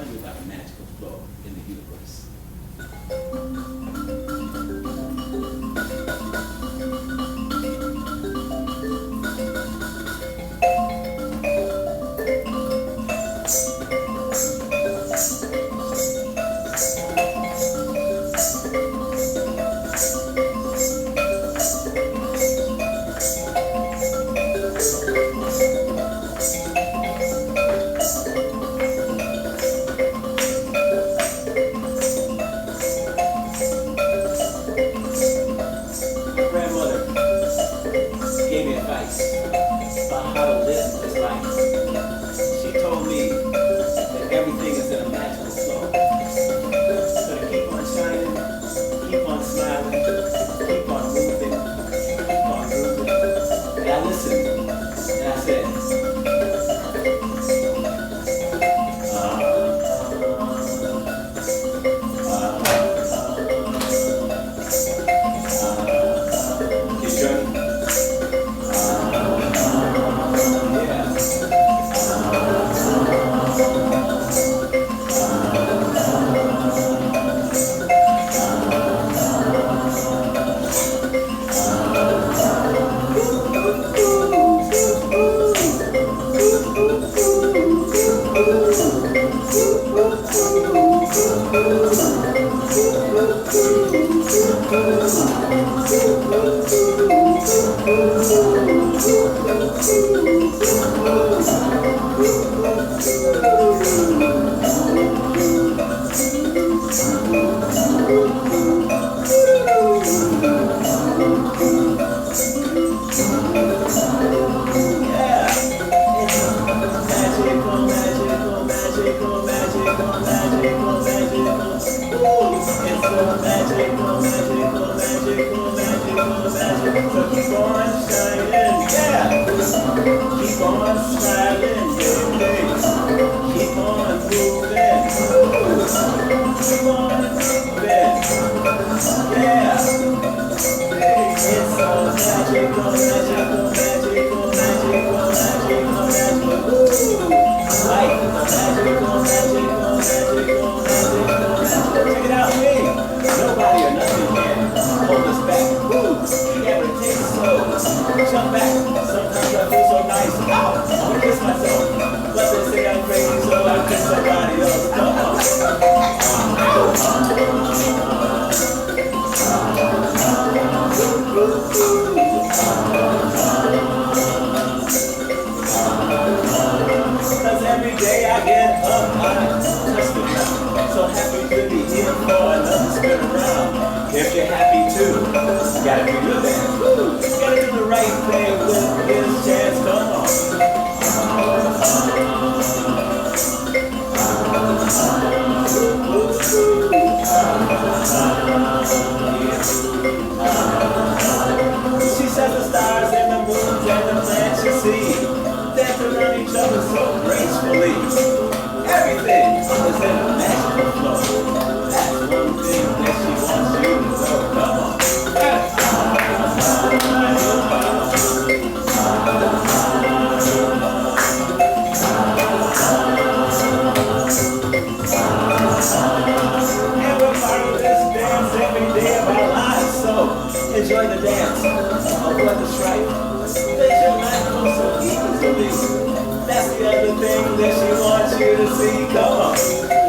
tell you about a magical flow in the universe. My grandmother gave me advice about how to live this life. She told me that everything is in a magical flow. So to keep on shining, keep on smiling, keep on moving, keep on grooving. And I listened and I said, you journey? So keep on shining, yeah. Keep on smiling, yeah. Keep on moving, keep on moving, yeah. It's all magical, magical, magical, magical, magical, magical. Life is magical, magical, magical, magical, magical. Check it out, me. Nobody or nothing can hold us back. Yeah, but it takes so. Jump back. Sometimes I feel so nice. Ow! I want to kiss myself. But they say I'm crazy, so I kiss somebody else. Come on. Cause every day I get up, I touch the ground. So happy to be here for another spin around. If you're happy too, you gotta do your dance. You gotta do the right thing with this chance. Come on. She says the stars and the moons and the plants you see dance around each other so gracefully. Everything is in a magical flow. That's one thing that she wants you to know. Come on. And we're part of this dance every day of our lives. So enjoy the dance of what the stripe. Let your life go so easily. That's the other thing that she wants you to see. Come on.